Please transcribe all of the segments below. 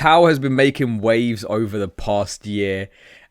TAO has been making waves over the past year,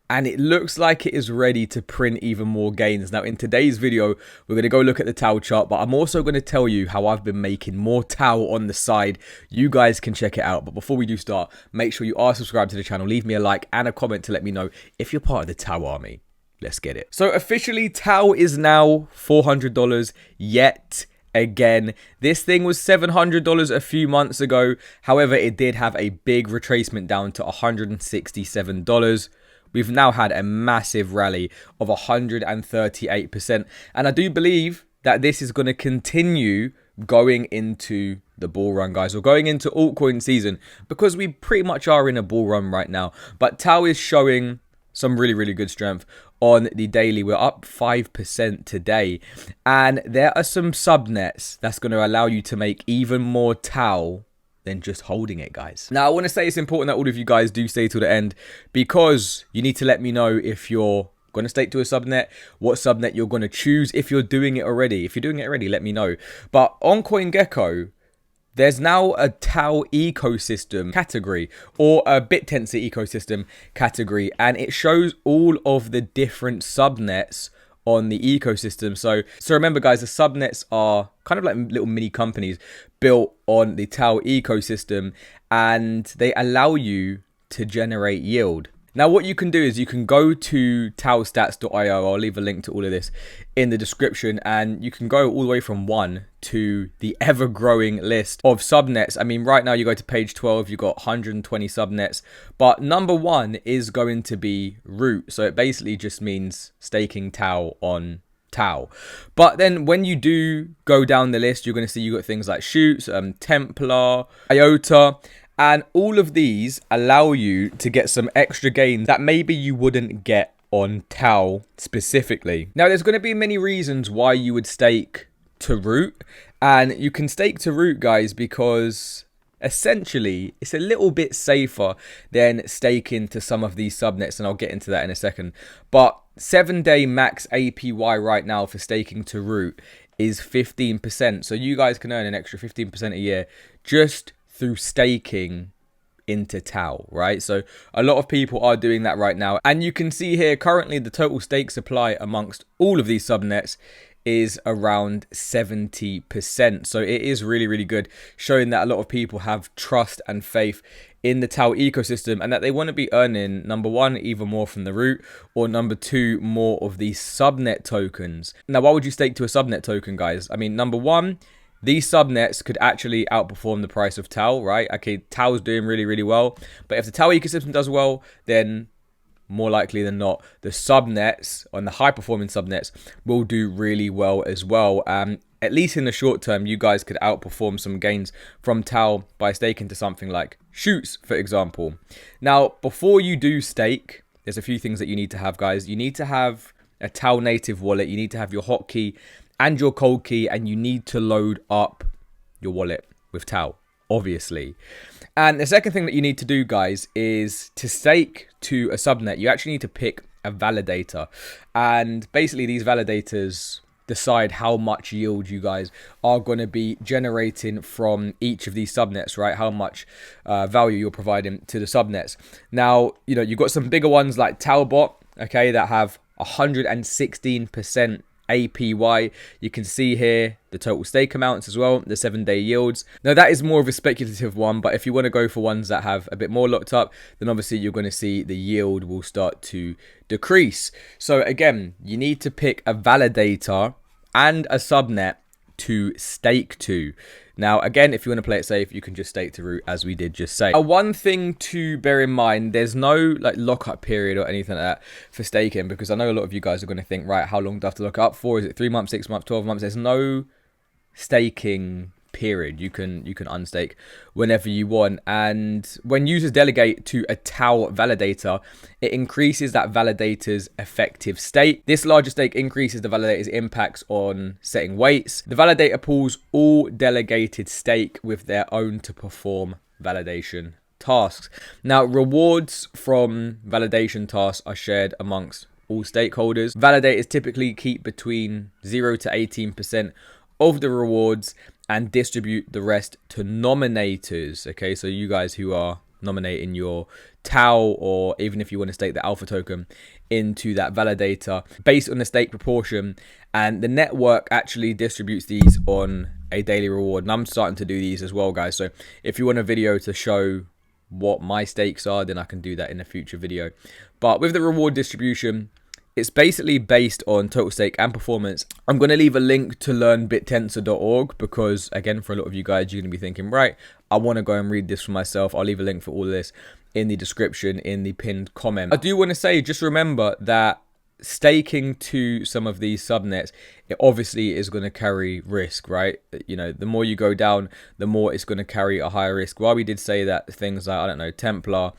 and it looks like it is ready to print even more gains. Now, in today's video, we're going to go look at the TAO chart, but I'm also going to tell you how I've been making more TAO on the side. You guys can check it out. But before we do start, make sure you are subscribed to the channel. Leave me a like and a comment to let me know if you're part of the TAO army. Let's get it. So officially, TAO is now $400 yet again. This thing was $700 a few months ago. However, it did have a big retracement down to $167. We've now had a massive rally of 138%. And I do believe that this is going to continue going into the bull run, guys, or going into altcoin season, because we pretty much are in a bull run right now. But TAO is showing some really good strength on the daily. We're up 5% today, and there are some subnets that's going to allow you to make even more TAO than just holding it, guys. Now, I want to say it's important that all of you guys do stay till the end, because you need to let me know if you're going to stake to a subnet, what subnet you're going to choose, if you're doing it already. If you're doing it already, let me know. But on CoinGecko, there's now a TAO ecosystem category, or a Bittensor ecosystem category, and it shows all of the different subnets on the ecosystem. So remember, guys, the subnets are kind of like little mini companies built on the TAO ecosystem, and they allow you to generate yield. Now, what you can do is you can go to taostats.io. I'll leave a link to all of this in the description, and you can go all the way from 1 to the ever-growing list of subnets. I mean, right now you go to page 12, you've got 120 subnets, but number 1 is going to be root. So it basically just means staking TAO on TAO. But then when you do go down the list, you're going to see you got things like Shoots, Templar, IOTA, and all of these allow you to get some extra gains that maybe you wouldn't get on TAO specifically. Now, there's going to be many reasons why you would stake to root, and you can stake to root, guys, because essentially it's a little bit safer than staking to some of these subnets, and I'll get into that in a second. But 7-day max APY right now for staking to root is 15%. So you guys can earn an extra 15% a year just through staking into TAO, right? So a lot of people are doing that right now, and you can see here currently the total stake supply amongst all of these subnets is around 70%. So it is really good, showing that a lot of people have trust and faith in the TAO ecosystem, and that they want to be earning, number 1, even more from the root, or number 2, more of these subnet tokens. Now, why would you stake to a subnet token, guys? I mean, number 1, these subnets could actually outperform the price of TAO, right? Okay, TAO is doing really well, but if the TAO ecosystem does well, then more likely than not, the subnets, on the high-performing subnets, will do really well as well. At least in the short term, you guys could outperform some gains from TAO by staking to something like Shoots, for example. Now, before you do stake, there's a few things that you need to have, guys. You need to have a TAO native wallet. You need to have your hotkey and your cold key, and you need to load up your wallet with TAO, obviously. And the second thing that you need to do, guys, is to stake to a subnet, you actually need to pick a validator. And basically these validators decide how much yield you guys are going to be generating from each of these subnets, right? How much value you're providing to the subnets. Now, you know, you've got some bigger ones like TAObot, okay, that have 116% APY. You can see here the total stake amounts as well, the 7-day yields. Now, that is more of a speculative one, but if you want to go for ones that have a bit more locked up, then obviously you're going to see the yield will start to decrease. So again, you need to pick a validator and a subnet to stake to. Now, again, if you want to play it safe, you can just stake to root, as we did just say. One thing to bear in mind, there's no like lockup period or anything like that for staking, because I know a lot of you guys are going to think, right, how long do I have to lock up for? Is it 3 months, 6 months, 12 months? There's no staking period. You can unstake whenever you want. And when users delegate to a TAO validator, it increases that validator's effective state. This larger stake increases the validator's impacts on setting weights. The validator pools all delegated stake with their own to perform validation tasks. Now, rewards from validation tasks are shared amongst all stakeholders. Validators typically keep between 0 to 18% of the rewards and distribute the rest to nominators. Okay, so you guys who are nominating your TAO, or even if you want to stake the alpha token into that validator based on the stake proportion. And the network actually distributes these on a daily reward, and I'm starting to do these as well, guys. So if you want a video to show what my stakes are, then I can do that in a future video. But with the reward distribution, it's basically based on total stake and performance. I'm going to leave a link to learn bittensor.org because, again, for a lot of you guys, you're going to be thinking, right, I want to go and read this for myself. I'll leave a link for all of this in the description, in the pinned comment. I do want to say, just remember that staking to some of these subnets, it obviously is going to carry risk, right? You know, the more you go down, the more it's going to carry a higher risk. While we did say that things like, I don't know, Templar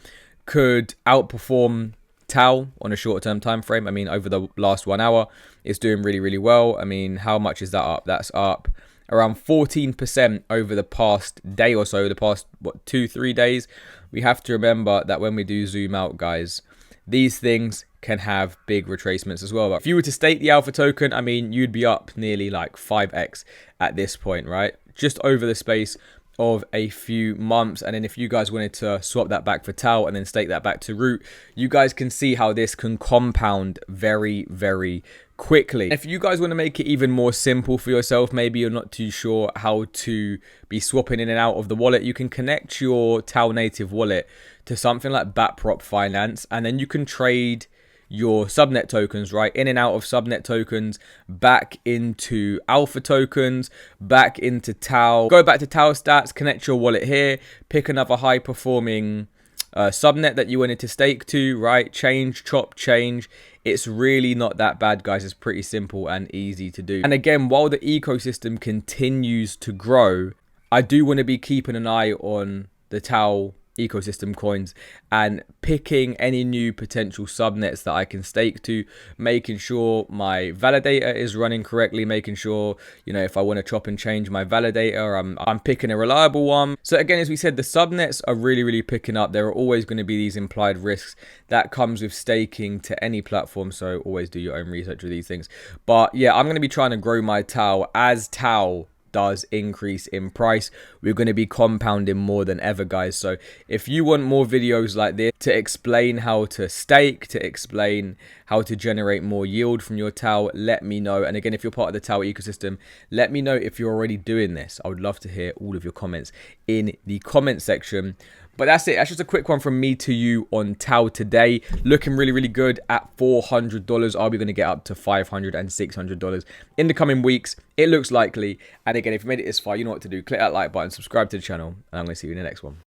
could outperform TAO on a shorter term time frame. I mean, over the last 1 hour, it's doing really, really well. I mean, how much is that up? That's up around 14% over the past day or so, the past, what, 2-3 days. We have to remember that when we do zoom out, guys, these things can have big retracements as well. But if you were to stake the alpha token, I mean, you'd be up nearly like 5x at this point, right? Just over the space of a few months. And then if you guys wanted to swap that back for TAO and then stake that back to root, you guys can see how this can compound very, very quickly. If you guys want to make it even more simple for yourself, maybe you're not too sure how to be swapping in and out of the wallet, you can connect your TAO native wallet to something like Batprop Finance, and then you can trade your subnet tokens, right, in and out of subnet tokens, back into alpha tokens, back into TAO. Go back to TAO stats, connect your wallet here, pick another high performing subnet that you wanted to stake to, right? Change, chop, change. It's really not that bad, guys. It's pretty simple and easy to do. And again, while the ecosystem continues to grow, I do want to be keeping an eye on the TAO ecosystem coins and picking any new potential subnets that I can stake to, making sure my validator is running correctly, making sure, you know, if I want to chop and change my validator, I'm picking a reliable one. So again, as we said, the subnets are really, really picking up. There are always going to be these implied risks that comes with staking to any platform, so always do your own research with these things. But yeah, I'm going to be trying to grow my TAO as TAO does increase in price. We're going to be compounding more than ever, guys. So if you want more videos like this to explain how to stake, to explain how to generate more yield from your TAO, let me know. And again, if you're part of the TAO ecosystem, let me know if you're already doing this. I would love to hear all of your comments in the comment section. But that's it. That's just a quick one from me to you on TAO today. Looking really, really good at $400. Are we going to get up to $500 and $600 in the coming weeks? It looks likely. And again, if you made it this far, you know what to do. Click that like button, subscribe to the channel, and I'm going to see you in the next one.